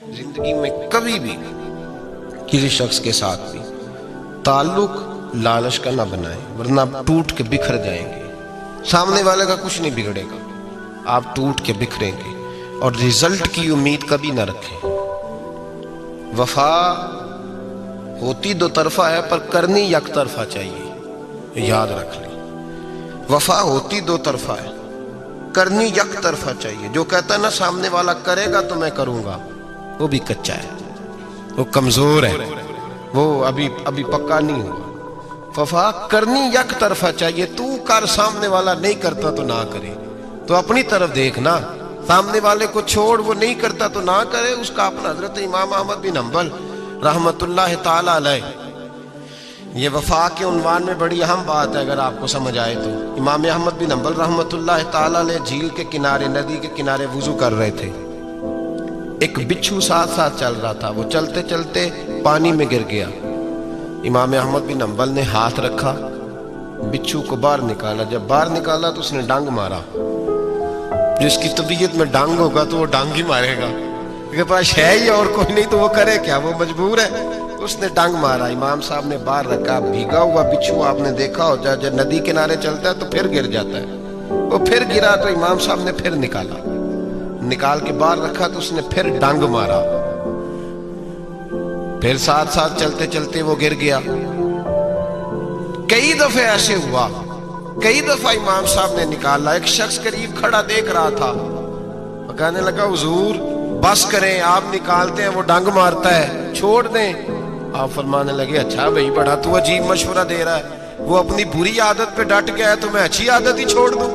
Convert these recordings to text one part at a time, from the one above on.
زندگی میں کبھی بھی کسی شخص کے ساتھ بھی تعلق لالچ کا نہ بنائیں، ورنہ آپ ٹوٹ کے بکھر جائیں گے۔ سامنے والے کا کچھ نہیں بگڑے گا، آپ ٹوٹ کے بکھریں گے، اور رزلٹ کی امید کبھی نہ رکھیں۔ وفا ہوتی دو طرفہ ہے پر کرنی یک طرفہ چاہیے، یاد رکھ لیں۔ وفا ہوتی دو طرفہ ہے، کرنی یک طرفہ چاہیے۔ جو کہتا ہے نا سامنے والا کرے گا تو میں کروں گا، وہ بھی کچا ہے، وہ کمزور ہے، وہ ابھی پکا نہیں ہوا۔ وفا کرنی یک طرفہ چاہیے، تو کر، سامنے والا نہیں کرتا تو نہ کرے۔ تو اپنی طرف دیکھنا، سامنے والے کو چھوڑ، وہ نہیں کرتا تو نہ کرے، اس کا اپنا۔ حضرت امام احمد بن حنبل رحمت اللہ تعالی علیہ، یہ وفا کے عنوان میں بڑی اہم بات ہے اگر آپ کو سمجھ آئے تو۔ امام احمد بن حنبل رحمت اللہ تعالی علیہ جھیل کے کنارے، ندی کے کنارے وضو کر رہے تھے۔ ایک بچھو ساتھ ساتھ چل رہا تھا، وہ چلتے چلتے پانی میں گر گیا۔ امام احمد بن حنبل نے ہاتھ رکھا، بچھو کو باہر نکالا۔ جب باہر نکالا تو اس نے ڈانگ مارا۔ جس کی طبیعت میں ڈانگ ہوگا تو وہ ڈانگ ہی مارے گا، کے پاس ہے ہی اور کوئی نہیں تو وہ کرے کیا، وہ مجبور ہے۔ اس نے ڈانگ مارا، امام صاحب نے باہر رکھا۔ بھیگا ہوا بچھو آپ نے دیکھا ہو، جب ندی کنارے چلتا ہے تو پھر گر جاتا ہے، وہ پھر گرا تو امام صاحب نے پھر نکال کے باہر رکھا تو اس نے پھر ڈانگ مارا، پھر ساتھ ساتھ چلتے چلتے وہ گر گیا۔ کئی دفعے ایسے ہوا، کئی دفعہ امام صاحب نے نکالا۔ ایک شخص قریب کھڑا دیکھ رہا تھا، وہ کہنے لگا حضور بس کریں، آپ نکالتے ہیں وہ ڈانگ مارتا ہے، چھوڑ دیں۔ آپ فرمانے لگے اچھا بھائی بڑا تو عجیب مشورہ دے رہا ہے، وہ اپنی بری عادت پہ ڈٹ گیا ہے تو میں اچھی عادت ہی چھوڑ دوں؟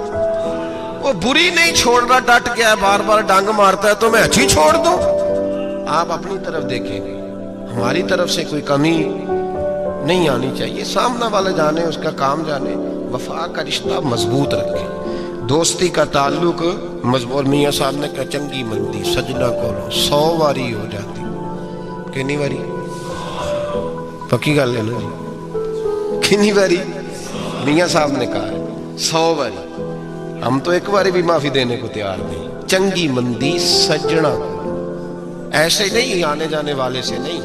وہ بری نہیں چھوڑ رہا، ڈٹ گیا ہے، بار بار ڈانگ مارتا ہے تو میں اچھی چھوڑ دوں؟ آپ اپنی طرف دیکھیں گے، ہماری طرف سے کوئی کمی نہیں آنی چاہیے، سامنا والا جانے، اس کا کام جانے۔ وفا کا رشتہ مضبوط رکھیں، دوستی کا تعلق مضبوط۔ میاں صاحب نے کہا چنگی مندی سجنا کولو 100 واری ہو جاتی، کتنی واری؟ پکی گل ہے نا جی، کتنی واری؟ میاں صاحب نے کہا 100 واری۔ ہم تو ایک باری بھی معافی دینے کو تیار نہیں۔ چنگی مندی سجنا کولو، ایسے نہیں آنے جانے والے سے نہیں،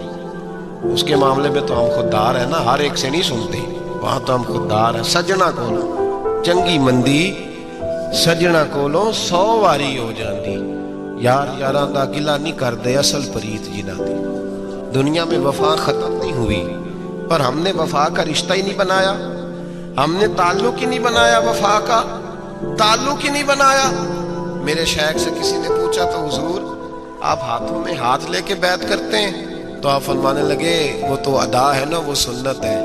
اس کے معاملے میں تو ہم خوددار ہیں نا، ہر ایک سے نہیں سنتے، وہاں تو ہم خوددار ہیں۔ سجنا کولو چنگی مندی سجنا کولو 100 واری ہو جاندی، یار یاراں دا گلا نہیں کردے اصل پریت جنہاں دی۔ دنیا میں وفا ختم نہیں ہوئی، پر ہم نے وفا کا رشتہ ہی نہیں بنایا، ہم نے تعلق ہی نہیں بنایا، وفا کا تعلق ہی نہیں بنایا۔ میرے شیخ سے کسی نے پوچھا تو حضور آپ ہاتھوں میں ہاتھ لے کے بیعت کرتے ہیں؟ تو آپ فرمانے لگے وہ تو ادا ہے نا، وہ سنت ہے،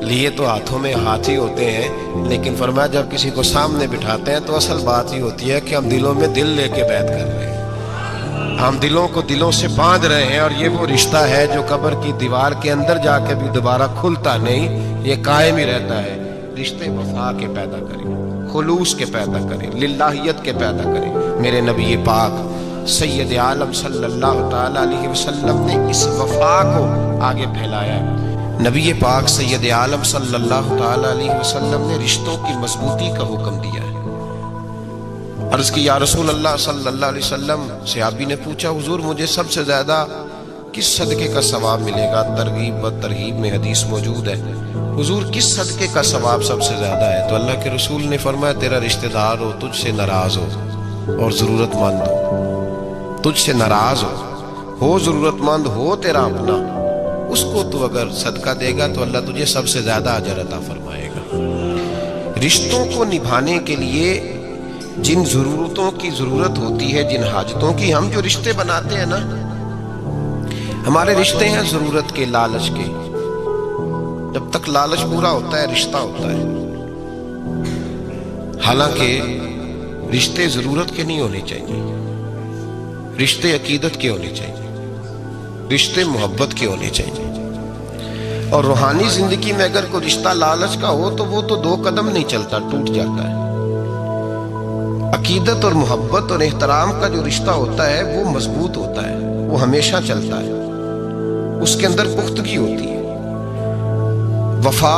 لیے تو ہاتھوں میں ہاتھ ہی ہوتے ہیں، لیکن فرمایا جب کسی کو سامنے بٹھاتے ہیں تو اصل بات ہی ہوتی ہے کہ ہم دلوں میں دل لے کے بیعت کر رہے ہیں، ہم دلوں کو دلوں سے باندھ رہے ہیں، اور یہ وہ رشتہ ہے جو قبر کی دیوار کے اندر جا کے بھی دوبارہ کھلتا نہیں، یہ قائم ہی رہتا ہے۔ رشتے وفا کے پیدا کریں، خلوص کے پیدا کریں، للہیت کے پیدا کریں۔ میرے نبی پاک سید عالم صلی اللہ تعالی علیہ وسلم نے اس وفا کو آگے پھیلایا ہے۔ نبی پاک سید عالم صلی اللہ تعالی علیہ وسلم نے رشتوں کی مضبوطی کا حکم دیا ہے۔ عرض کی یا رسول اللہ صلی اللہ علیہ وسلم، صحابی نے پوچھا حضور مجھے سب سے زیادہ کس صدقے کا ثواب ملے گا؟ ترغیب و ترہیب میں حدیث موجود ہے، حضور کس صدقے کا ثواب سب سے زیادہ ہے؟ تو اللہ کے رسول نے فرمایا تیرا رشتہ دار ہو، تجھ سے ناراض ہو اور ضرورت مند ہو، تجھ سے ناراض ہو ضرورت مند ہو، تیرا اپنا، اس کو تو اگر صدقہ دے گا تو اللہ تجھے سب سے زیادہ اجر عطا فرمائے گا۔ رشتوں کو نبھانے کے لیے جن ضرورتوں کی ضرورت ہوتی ہے، جن حاجتوں کی، ہم جو رشتے بناتے ہیں نا، ہمارے رشتے ہیں ضرورت کے، لالچ کے۔ جب تک لالچ پورا ہوتا ہے رشتہ ہوتا ہے، حالانکہ رشتے ضرورت کے نہیں ہونے چاہیے، رشتے عقیدت کے ہونے چاہیے، رشتے محبت کے ہونے چاہیے۔ اور روحانی زندگی میں اگر کوئی رشتہ لالچ کا ہو تو وہ تو 2 قدم نہیں چلتا، ٹوٹ جاتا ہے۔ عقیدت اور محبت اور احترام کا جو رشتہ ہوتا ہے وہ مضبوط ہوتا ہے، وہ ہمیشہ چلتا ہے، اس کے اندر پختگی ہوتی ہے۔ وفا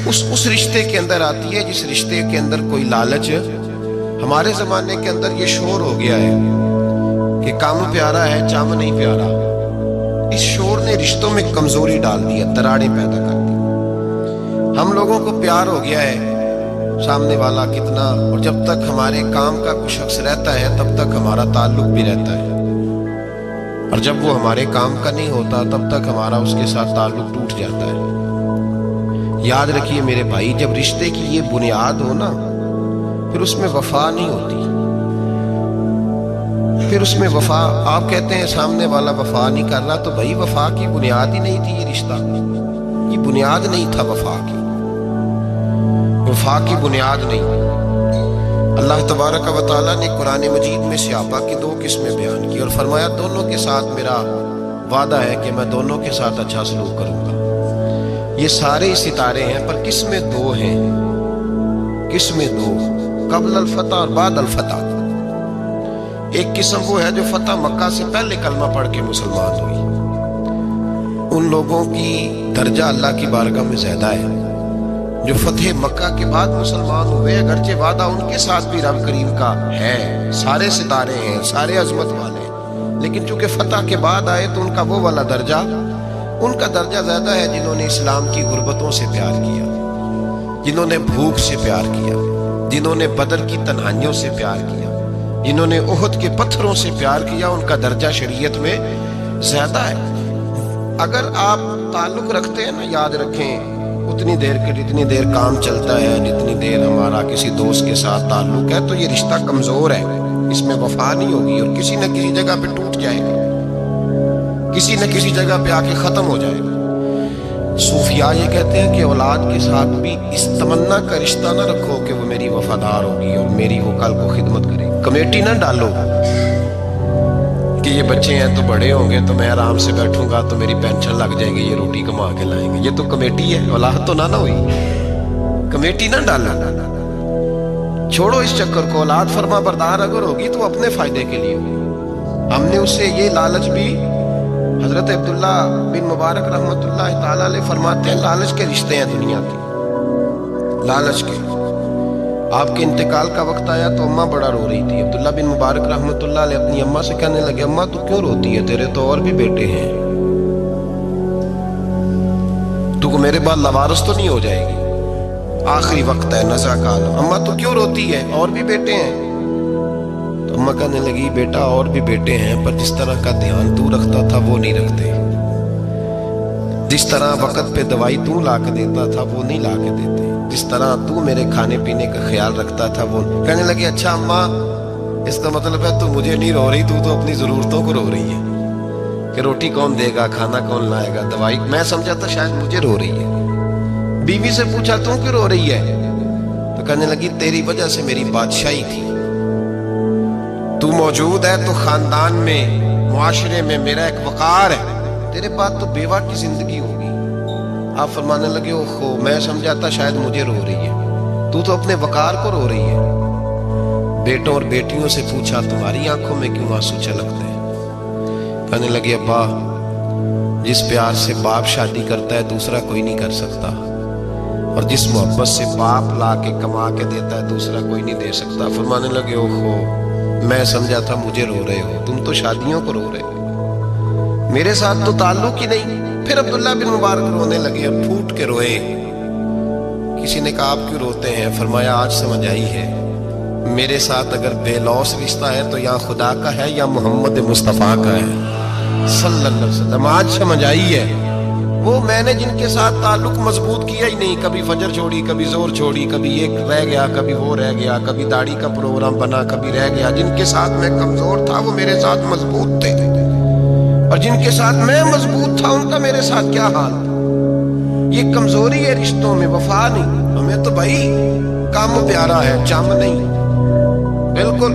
اس رشتے کے اندر آتی ہے جس رشتے کے اندر کوئی لالچ۔ ہمارے زمانے کے اندر یہ شور ہو گیا ہے کہ کام پیارا ہے چم نہیں پیارا، اس شور نے رشتوں میں کمزوری ڈال دی ہے، دراڑیں پیدا کر دی۔ ہم لوگوں کو پیار ہو گیا ہے سامنے والا کتنا، اور جب تک ہمارے کام کا کوئی شخص رہتا ہے تب تک ہمارا تعلق بھی رہتا ہے، اور جب وہ ہمارے کام کا نہیں ہوتا تب تک ہمارا اس کے ساتھ تعلق ٹوٹ جاتا ہے۔ یاد رکھیے میرے بھائی، جب رشتے کی یہ بنیاد ہو نا، پھر اس میں وفا نہیں ہوتی، پھر اس میں وفا، آپ کہتے ہیں سامنے والا وفا نہیں کر رہا، تو بھائی وفا کی بنیاد ہی نہیں تھی یہ رشتہ، یہ بنیاد نہیں تھا وفا کی، وفا کی بنیاد نہیں۔ اللہ تبارک و تعالیٰ نے قرآن مجید میں صحابہ کی دو قسمیں بیان کی اور فرمایا دونوں کے ساتھ میرا وعدہ ہے کہ میں دونوں کے ساتھ اچھا سلوک کروں گا۔ یہ سارے ستارے ہیں پر قسمیں دو ہیں، قسمیں دو، قبل الفتح اور بعد الفتح۔ ایک قسم وہ ہے جو فتح مکہ سے پہلے کلمہ پڑھ کے مسلمان ہوئی، ان لوگوں کی درجہ اللہ کی بارگاہ میں زیادہ ہے۔ جو فتح مکہ کے بعد مسلمان ہوئے، اگرچہ وعدہ ان کے ساتھ بھی رب کریم کا ہے، سارے ستارے ہیں، سارے عظمت والے، لیکن چونکہ فتح کے بعد آئے تو ان کا وہ والا درجہ، ان کا درجہ زیادہ ہے جنہوں نے اسلام کی غربتوں سے پیار کیا، جنہوں نے بھوک سے پیار کیا، جنہوں نے بدر کی تنہائیوں سے پیار کیا، جنہوں نے احد کے پتھروں سے پیار کیا، ان کا درجہ شریعت میں زیادہ ہے۔ اگر آپ تعلق رکھتے ہیں نا، یاد رکھیں اتنی دیر کے جتنی دیر کام چلتا ہے، جتنی دیر ہمارا کسی دوست کے ساتھ تعلق ہے، تو یہ رشتہ کمزور ہے، اس میں وفا نہیں ہوگی اور کسی نہ کسی جگہ پہ ٹوٹ جائے گا، کسی نہ کسی جگہ پہ آ کے ختم ہو جائے گا۔ صوفیاء یہ کہتے ہیں کہ اولاد کے ساتھ بھی اس تمنا کا رشتہ نہ رکھو کہ وہ میری وفادار ہوگی اور میری وہ کل کو خدمت کرے گی۔ کمیٹی نہ ڈالو کہ یہ بچے ہیں تو بڑے ہوں گے تو میں آرام سے بیٹھوں گا تو میری پینشن لگ جائے گی، یہ روٹی کما کے لائیں گے، یہ تو کمیٹی ہے، اولاد تو نہ ہوئی، کمیٹی نہ ڈالو، چھوڑو اس چکر کو۔ اولاد فرما بردار اگر ہوگی تو اپنے فائدے کے لیے ہوگی۔ ہم نے اس سے یہ لالچ بھی، حضرت عبداللہ بن مبارک رحمۃ اللہ تعالیٰ علیہ فرماتے ہیں لالچ کے رشتے ہیں دنیا کے، لالچ کے۔ آپ کے انتقال کا وقت آیا تو اماں بڑا رو رہی تھی، عبداللہ بن مبارک رحمۃ اللہ علیہ اپنی اماں سے کہنے لگے اماں تو کیوں روتی ہے، تیرے تو اور بھی بیٹے ہیں، تو میرے بعد لوارث تو نہیں ہو جائے گی، آخری وقت ہے، نزع کا عالم، اماں تو کیوں روتی ہے، اور بھی بیٹے ہیں؟ تو اماں کہنے لگی بیٹا اور بھی بیٹے ہیں پر جس طرح کا دھیان تو رکھتا تھا وہ نہیں رکھتے، جس طرح وقت پہ دوائی تو لا کے دیتا تھا وہ نہیں لا کے دیتے، جس طرح تو میرے کھانے پینے کا خیال رکھتا تھا وہ۔ کہنے لگے اچھا اماں اس کا مطلب ہے تو مجھے نہیں رو رہی، تو اپنی ضرورتوں کو رو رہی ہے کہ روٹی کون دے گا، کھانا کون لائے گا، دوائی، میں سمجھا تھا شاید مجھے رو رہی ہے۔ بیوی سے پوچھا تو کیوں رو رہی ہے، تو کہنے لگی تیری وجہ سے میری بادشاہی تھی، تو موجود ہے تو خاندان میں، معاشرے میں میرا ایک وقار ہے، تیرے بعد تو بیوہ کی زندگی ہوگی۔ آپ فرمانے لگے اوہو میں سمجھا تھا شاید مجھے رو رہی ہے، تو اپنے وقار کو رو رہی ہے۔ بیٹوں اور بیٹیوں سے پوچھا تمہاری آنکھوں میں کیوں آنسو چھلکتے ہیں؟ کہنے لگے ابا جس پیار سے باپ شادی کرتا ہے دوسرا کوئی نہیں کر سکتا، اور جس محبت سے باپ لا کے کما کے دیتا ہے دوسرا کوئی نہیں دے سکتا۔ فرمانے لگے اوہو میں سمجھا تھا مجھے رو رہے ہو، تم تو شادیوں کو رو رہے ہو، میرے ساتھ تو تعلق ہی نہیں۔ پھر عبداللہ بن مبارک رونے لگے اور پھوٹ کے روئے۔ کسی نے کہا آپ کیوں روتے ہیں؟ فرمایا آج سمجھ آئی ہے میرے ساتھ اگر بے لوث رشتہ ہے تو یا خدا کا ہے یا محمد مصطفیٰ کا ہے صلی اللہ علیہ وسلم، آج سمجھ آئی ہے۔ وہ میں نے جن کے ساتھ تعلق مضبوط کیا ہی نہیں، کبھی فجر چھوڑی، کبھی زور چھوڑی، کبھی ایک رہ گیا، کبھی وہ رہ گیا، کبھی داڑھی کا پروگرام بنا، کبھی رہ گیا، جن کے ساتھ میں کمزور تھا وہ میرے ساتھ مضبوط تھے، اور جن کے ساتھ میں مضبوط تھا ان کا میرے ساتھ کیا حال تھا۔ یہ کمزوری ہے رشتوں میں، وفا نہیں۔ ہمیں تو بھائی کام پیارا ہے، چم نہیں، بالکل۔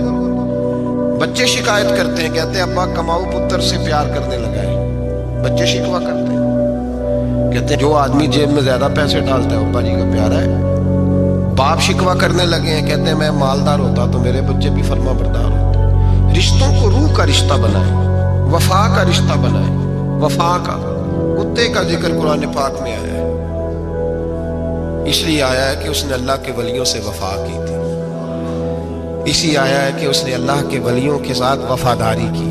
بچے شکایت کرتے ہیں، کہتے ہیں ابا کماؤ پتر سے پیار کرنے لگا ہے، بچے شکوا کرتے ہیں، کہتے ہیں جو آدمی جیب میں زیادہ پیسے ڈالتا ہے ابا جی کا پیارا ہے۔ باپ شکوا کرنے لگے ہیں، کہتے ہیں میں مالدار ہوتا تو میرے بچے بھی فرما بردار ہوتے۔ رشتوں کو روح کا رشتہ بنائیں، وفا کا رشتہ بنائیں، وفا کا۔ کتے کا ذکر قرآن پاک میں آیا ہے، اس لیے آیا ہے کہ اس نے اللہ کے ولیوں سے وفا کی تھی، اسی آیا ہے کہ اس نے اللہ کے ولیوں کے ساتھ وفاداری کی۔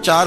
4,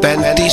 35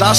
10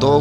2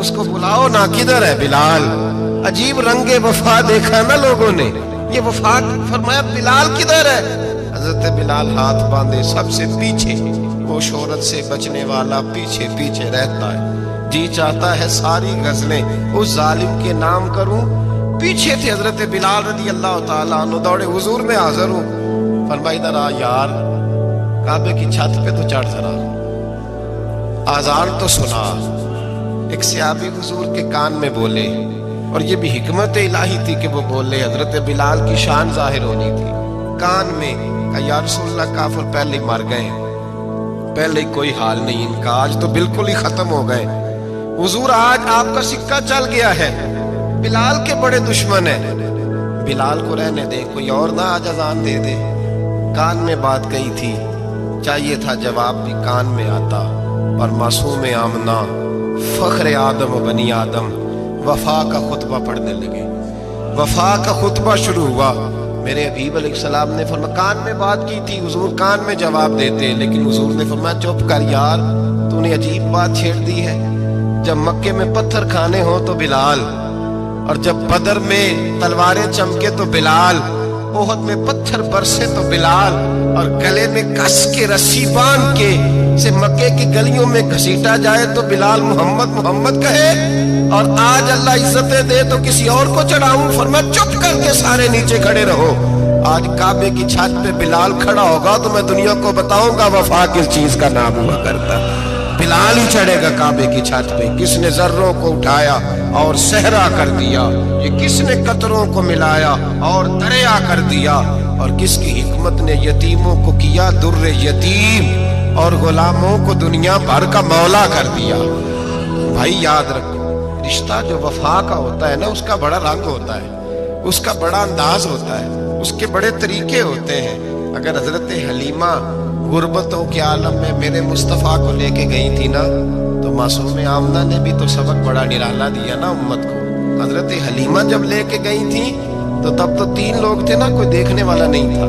اس کو بلاؤ نا، کدھر ہے بلال؟ عجیب رنگ وفا دیکھا نا لوگوں نے، یہ وفا فرمایا بلال کدھر ہے؟ حضرت بلال ہاتھ باندھے سب سے پیچھے، وہ شہرت سے بچنے والا پیچھے پیچھے رہتا ہے، جی چاہتا ہے ساری غزلیں اس ظالم کے نام کروں۔ پیچھے تھے حضرت بلال رضی اللہ تعالیٰ عنہ، دوڑے حضور میں حاضر ہوں، فرمایا ادھر آ یار، کعبے کی چھت پہ تو چڑھ ذرا، آذان تو سنا۔ ایک صحابی حضور کے کان میں بولے، اور یہ بھی حکمت الہی تھی کہ وہ بولے، حضرت بلال کی شان ظاہر ہونی تھی، کان میں کہا یا رسول اللہ کافر پہلے ہی مر گئے، پہلے ہی کوئی حال نہیں ان کا، آج تو بالکل ہی ختم ہو گئے حضور، آج آپ کا سکہ چل گیا ہے، بلال کے بڑے دشمن ہیں، بلال کو رہنے دے، کوئی اور نہ آج اذان دے دے۔ کان میں بات کہی تھی، چاہیے تھا جواب بھی کان میں آتا، پر معصوم آمنہ فخر آدم و بنی آدم وفا کا خطبہ پڑھنے لگے، وفا کا خطبہ شروع ہوا۔ میرے حبیب علیہ السلام نے فرمایا کان میں بات کی تھی، حضور کان میں جواب دیتے، لیکن حضور نے فرمایا چپ کر یار، تو نے عجیب بات چھیڑ دی ہے، جب مکے میں پتھر کھانے ہو تو بلال، اور جب بدر میں تلواریں چمکے تو بلال، احد میں پتھر برسے تو بلال، اور گلے میں کس کے رسی باندھ کے سے مکے کی گلیوں میں گھسیٹا جائے تو بلال محمد محمد کہے، اور آج اللہ عزتیں دے تو کسی اور کو چڑھاؤں، فرمایا چپ کر کے سارے نیچے کھڑے رہو۔ آج کعبے کی چھت پہ بلال کھڑا ہوگا تو میں دنیا کو بتاؤں گا وفا کس چیز کا نام ہوا کرتا، بلال ہی چڑھے گا کعبے کی چھت پہ۔ کس نے ذروں کو اٹھایا اور صحرا کر دیا، یہ کس نے قطروں کو ملایا اور دریا کر دیا، اور کس کی حکمت نے یتیموں کو کیا در یتیم اور غلاموں کو دنیا بھر کا مولا کر دیا۔ بھائی یاد رکھو، رشتہ جو وفا کا ہوتا ہے نا، اس کا بڑا رنگ ہوتا ہے، اس کا بڑا انداز ہوتا ہے، اس کے بڑے طریقے ہوتے ہیں۔ اگر حضرت حلیمہ غربتوں کے عالم میں میرے مصطفیٰ کو لے کے گئی تھی نا، تو معصوم آمنہ نے بھی تو سبق بڑا نرالا دیا نا امت کو۔ حضرت حلیمہ جب لے کے گئی تھی تو تب تو 3 لوگ تھے نا، کوئی دیکھنے والا نہیں تھا،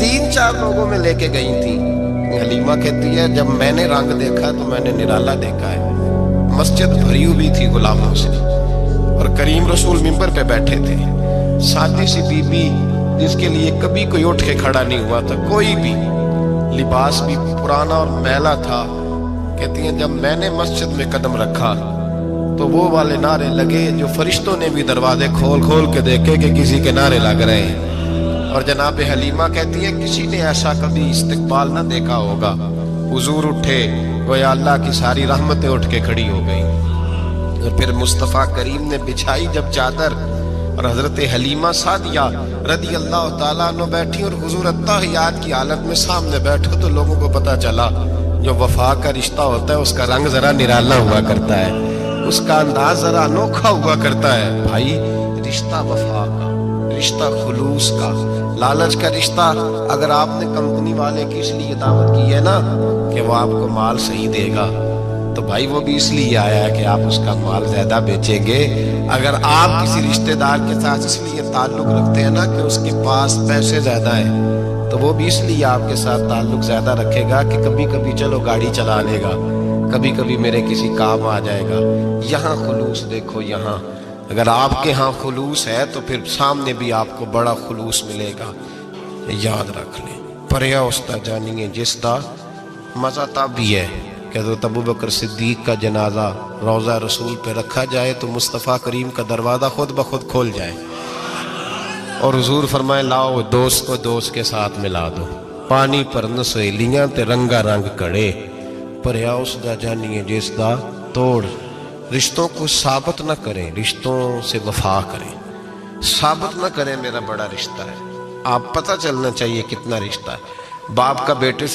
3-4 لوگوں میں لے کے گئی تھی۔ حلیمہ کہتی ہے جب میں نے رنگ دیکھا تو میں نے نرالا دیکھا ہے، مسجد بھری ہوئی تھی غلاموں سے، اور کریم رسول ممبر پہ بیٹھے تھے، سادی سی بی بی جس کے لیے کبھی کوئی اٹھ کے کھڑا نہیں ہوا تھا، کوئی بھی، لباس بھی پرانا اور میلا تھا، کہتی ہیں جب میں نے مسجد میں قدم رکھا تو وہ والے نعرے لگے جو فرشتوں نے بھی دروازے کھول کھول کے دیکھے کہ کسی کے نعرے لگ رہے ہیں۔ اور جناب حلیمہ کہتی ہے کسی نے ایسا کبھی استقبال نہ دیکھا ہوگا، حضور اٹھے گویا اللہ کی ساری رحمتیں اٹھ کے کھڑی ہو گئی، اور پھر مصطفیٰ کریم نے بچھائی جب چادر، اور حضرت حلیمہ سعدیہ رضی اللہ تعالیٰ عنہ بیٹھی، اور حضور التحیات کی حالت میں سامنے بیٹھو، تو لوگوں کو پتا چلا جو وفا کا رشتہ ہوتا ہے اس کا رنگ ذرا نرالا ہوا کرتا ہے، اس کا انداز ذرا انوکھا ہوا کرتا ہے۔ بھائی رشتہ وفا کا، رشتہ خلوص کا، لالچ کا رشتہ، اگر آپ نے کمپنی والے کی اس لیے دعوت کی ہے نا کہ وہ آپ کو مال صحیح دے گا، تو بھائی وہ بھی اس لیے آیا ہے کہ آپ اس کا مال زیادہ بیچیں گے۔ اگر آپ کسی رشتہ دار کے ساتھ اس لیے تعلق رکھتے ہیں نا کہ اس کے پاس پیسے زیادہ ہیں، تو وہ بھی اس لیے آپ کے ساتھ تعلق زیادہ رکھے گا کہ کبھی کبھی چلو گاڑی چلا لے گا، کبھی کبھی میرے کسی کام آ جائے گا۔ یہاں خلوص دیکھو، یہاں اگر آپ کے ہاں خلوص ہے تو پھر سامنے بھی آپ کو بڑا خلوص ملے گا، یاد رکھ لیں۔ پریا استا جانیے جس دا مزہ تب بھی ہے کہ حضرت ابوبکر صدیق کا جنازہ روضہ رسول پہ رکھا جائے تو مصطفیٰ کریم کا دروازہ خود بخود کھول جائے، اور حضور فرمائے لاؤ دوست کو دوست کے ساتھ ملا دو، پانی پر نسویلیاں تے رنگا رنگ کڑے، پریا اس دا جانیے جس دا توڑ۔ رشتوں کو ثابت نہ کریں، رشتوں سے وفا کریں، ثابت نہ کریں میرا بڑا رشتہ ہے، آپ پتہ چلنا چاہیے کتنا رشتہ ہے۔ باپ کا بیٹے سے